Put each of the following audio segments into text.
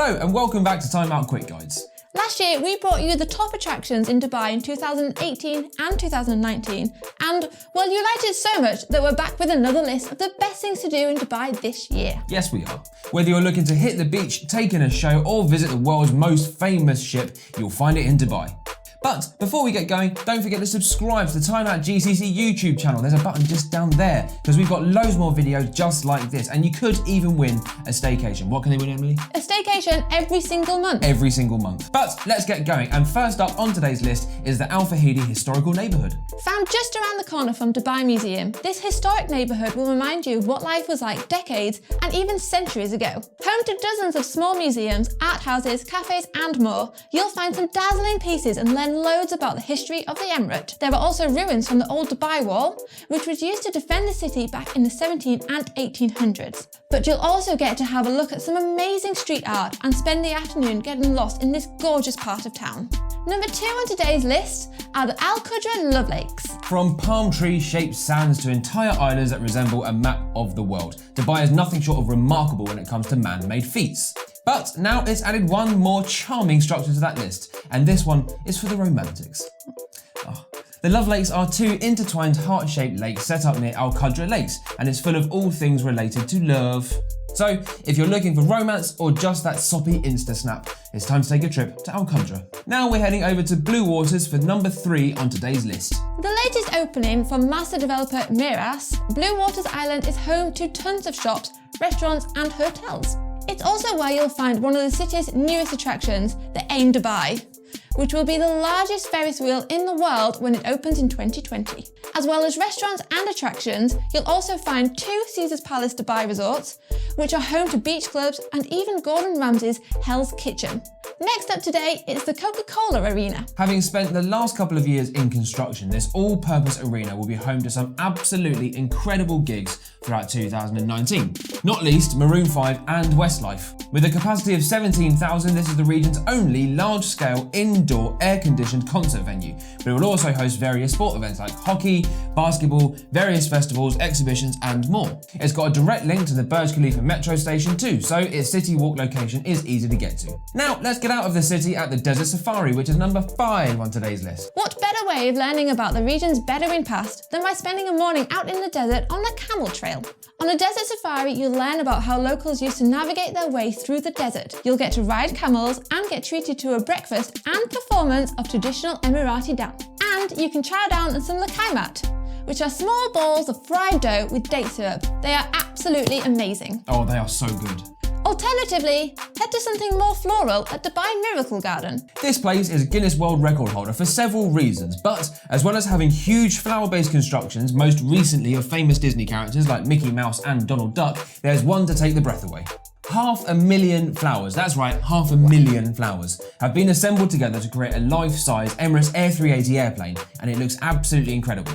Hello and welcome back to Time Out Quick Guides. Last year, we brought you the top attractions in Dubai in 2018 and 2019, and well, you liked it so much that we're back with another list of the best things to do in Dubai this year. Yes, we are. Whether you're looking to hit the beach, take in a show, or visit the world's most famous ship, you'll find it in Dubai. But before we get going, don't forget to subscribe to the Time Out GCC YouTube channel. There's a button just down there because we've got loads more videos just like this, and you could even win a staycation. What can they win, Emily? A staycation every single month. Every single month. But let's get going. And first up on today's list is the Al Fahidi Historical Neighbourhood. Found just around the corner from Dubai Museum, this historic neighbourhood will remind you of what life was like decades and even centuries ago. Home to dozens of small museums, art houses, cafes and more, you'll find some dazzling pieces and learn loads about the history of the emirate. There are also ruins from the old Dubai Wall, which was used to defend the city back in the 17 and 1800s. But you'll also get to have a look at some amazing street art and spend the afternoon getting lost in this gorgeous part of town. Number 2 on today's list are the Al Qudra Love Lakes. From palm tree-shaped sands to entire islands that resemble a map of the world, Dubai is nothing short of remarkable when it comes to man-made feats. But now it's added one more charming structure to that list, and this one is for the romantics. The Love Lakes are 2 intertwined heart-shaped lakes set up near Al Qudra Lakes, and it's full of all things related to love. So, if you're looking for romance or just that soppy Insta-snap, it's time to take a trip to Al Qudra. Now we're heading over to BLUEWATERS for number 3 on today's list. The latest opening from master developer Miras, BLUEWATERS Island is home to tons of shops, restaurants and hotels. It's also where you'll find one of the city's newest attractions, the AIM Dubai, which will be the largest Ferris wheel in the world when it opens in 2020. As well as restaurants and attractions, you'll also find 2 Caesars Palace Dubai resorts, which are home to beach clubs and even Gordon Ramsay's Hell's Kitchen. Next up today is the Coca-Cola Arena. Having spent the last couple of years in construction, this all-purpose arena will be home to some absolutely incredible gigs throughout 2019, not least Maroon 5 and Westlife. With a capacity of 17,000, this is the region's only large-scale indoor air-conditioned concert venue, but it will also host various sport events like hockey, basketball, various festivals, exhibitions and more. It's got a direct link to the Burj Khalifa metro station too, so its city walk location is easy to get to. Now let's get out of the city at the Desert Safari, which is number 5 on today's list. What better way of learning about the region's Bedouin past than by spending a morning out in the desert on a camel trail? On a desert safari, you'll learn about how locals used to navigate their way through the desert. You'll get to ride camels and get treated to a breakfast and performance of traditional Emirati dance. And you can chow down on some lakaimat, which are small balls of fried dough with date syrup. They are absolutely amazing. Oh, they are so good. Alternatively, head to something more floral at Dubai Miracle Garden. This place is a Guinness World Record holder for several reasons, but as well as having huge flower-based constructions, most recently of famous Disney characters like Mickey Mouse and Donald Duck, there's one to take the breath away. 500,000 flowers, that's right, 500,000 flowers, have been assembled together to create a life-size Emirates Air 380 airplane, and it looks absolutely incredible.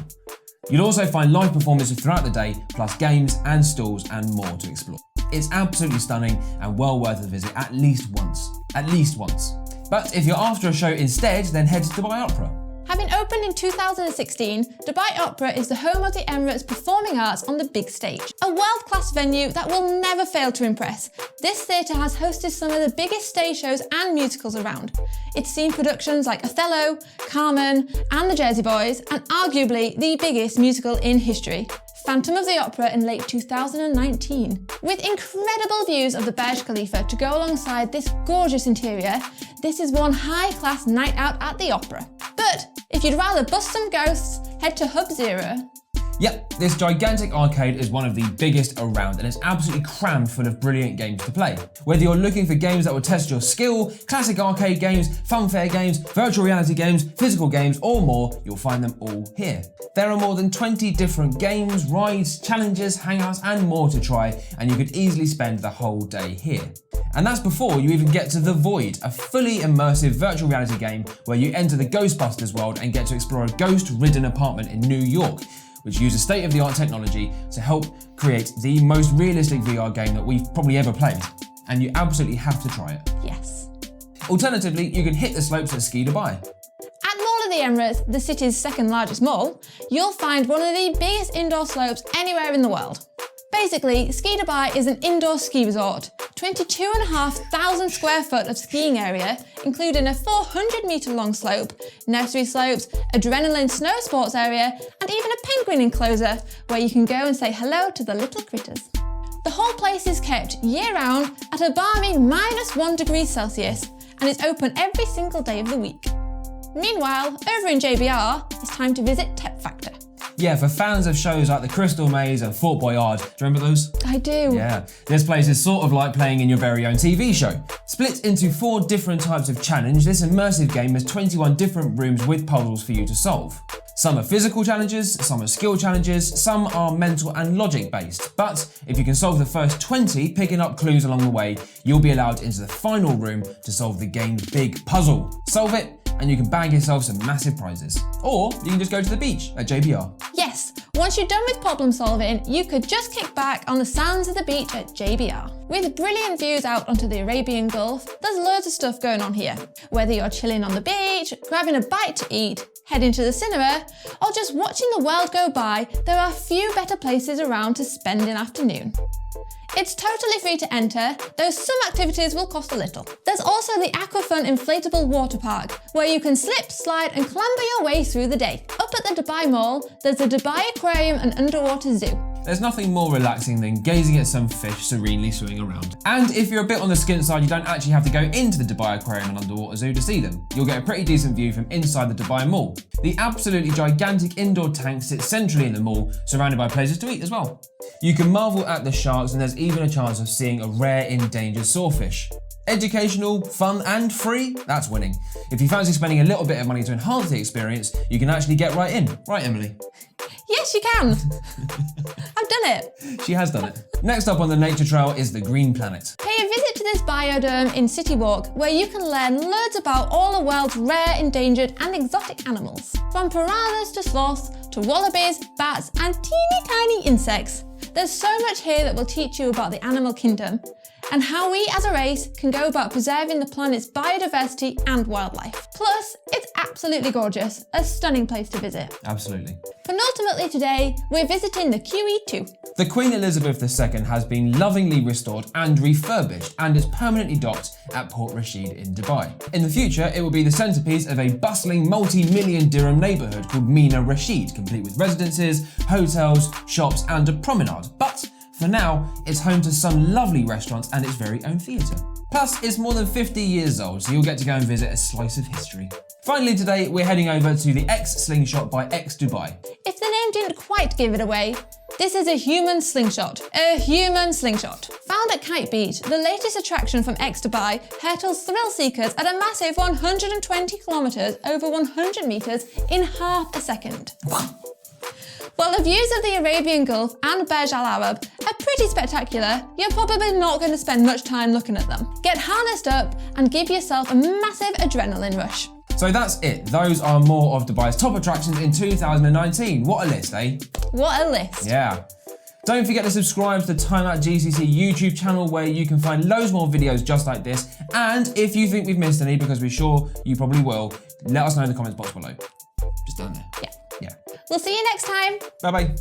You'll also find live performances throughout the day, plus games and stalls and more to explore. It's absolutely stunning and well worth a visit at least once. At least once. But if you're after a show instead, then head to Dubai Opera. Having opened in 2016, Dubai Opera is the home of the Emirates performing arts on the big stage. A world-class venue that will never fail to impress. This theatre has hosted some of the biggest stage shows and musicals around. It's seen productions like Othello, Carmen and the Jersey Boys, and arguably the biggest musical in history, Phantom of the Opera in late 2019. With incredible views of the Burj Khalifa to go alongside this gorgeous interior, this is one high-class night out at the opera. But if you'd rather bust some ghosts, head to Hub Zero. Yep, this gigantic arcade is one of the biggest around and it's absolutely crammed full of brilliant games to play. Whether you're looking for games that will test your skill, classic arcade games, funfair games, virtual reality games, physical games or more, you'll find them all here. There are more than 20 different games, rides, challenges, hangouts and more to try, and you could easily spend the whole day here. And that's before you even get to The Void, a fully immersive virtual reality game where you enter the Ghostbusters world and get to explore a ghost-ridden apartment in New York, which uses state-of-the-art technology to help create the most realistic VR game that we've probably ever played. And you absolutely have to try it. Yes. Alternatively, you can hit the slopes at Ski Dubai. At Mall of the Emirates, the city's second largest mall, you'll find one of the biggest indoor slopes anywhere in the world. Basically, Ski Dubai is an indoor ski resort. 22,500 square foot of skiing area, including a 400-metre long slope, nursery slopes, adrenaline snow sports area, and even a penguin enclosure where you can go and say hello to the little critters. The whole place is kept year-round at a balmy -1 degrees Celsius, and it's open every single day of the week. Meanwhile, over in JBR, it's time to visit Tech Factor. Yeah, for fans of shows like the Crystal Maze and Fort Boyard, do you remember those? I do. Yeah, this place is sort of like playing in your very own TV show. Split into 4 different types of challenge, this immersive game has 21 different rooms with puzzles for you to solve. Some are physical challenges, some are skill challenges, some are mental and logic based. But if you can solve the first 20, picking up clues along the way, you'll be allowed into the final room to solve the game's big puzzle. Solve it, and you can bag yourself some massive prizes. Or you can just go to the beach at JBR. Yes, once you're done with problem solving, you could just kick back on the sands of the beach at JBR. With brilliant views out onto the Arabian Gulf, there's loads of stuff going on here. Whether you're chilling on the beach, grabbing a bite to eat, heading to the cinema, or just watching the world go by, there are few better places around to spend an afternoon. It's totally free to enter, though some activities will cost a little. There's also the Aquafun inflatable water park, where you can slip, slide and clamber your way through the day. Up at the Dubai Mall, there's the Dubai Aquarium and underwater zoo. There's nothing more relaxing than gazing at some fish serenely swimming around. And if you're a bit on the skint side, you don't actually have to go into the Dubai Aquarium and underwater zoo to see them. You'll get a pretty decent view from inside the Dubai Mall. The absolutely gigantic indoor tank sits centrally in the mall, surrounded by places to eat as well. You can marvel at the sharks, and there's even a chance of seeing a rare endangered swordfish. Educational, fun and free? That's winning. If you fancy spending a little bit of money to enhance the experience, you can actually get right in. Right, Emily? Yes, you can. I've done it. She has done it. Next up on the nature trail is the Green Planet. Pay a visit to this biodome in City Walk, where you can learn loads about all the world's rare, endangered and exotic animals. From piranhas to sloths, to wallabies, bats and teeny tiny insects. There's so much here that will teach you about the animal kingdom and how we as a race can go about preserving the planet's biodiversity and wildlife. Plus, it's absolutely gorgeous, a stunning place to visit. Absolutely. Penultimately today, we're visiting the QE2. The Queen Elizabeth II has been lovingly restored and refurbished and is permanently docked at Port Rashid in Dubai. In the future, it will be the centrepiece of a bustling multi-million dirham neighbourhood called Mina Rashid, complete with residences, hotels, shops and a promenade. But for now, it's home to some lovely restaurants and its very own theatre. Plus, it's more than 50 years old, so you'll get to go and visit a slice of history. Finally today, we're heading over to the X Slingshot by X Dubai. If the name didn't quite give it away, this is a human slingshot. A human slingshot. Found at Kite Beach, the latest attraction from X Dubai hurtles thrill seekers at a massive 120 kilometres over 100 metres in half a second. While the views of the Arabian Gulf and Burj Al Arab are pretty spectacular, you're probably not going to spend much time looking at them. Get harnessed up and give yourself a massive adrenaline rush. So that's it. Those are more of Dubai's top attractions in 2019. What a list, eh? What a list. Yeah. Don't forget to subscribe to the Time Out GCC YouTube channel, where you can find loads more videos just like this. And if you think we've missed any, because we're sure you probably will, let us know in the comments box below. Just down there. Yeah. Yeah. We'll see you next time. Bye-bye.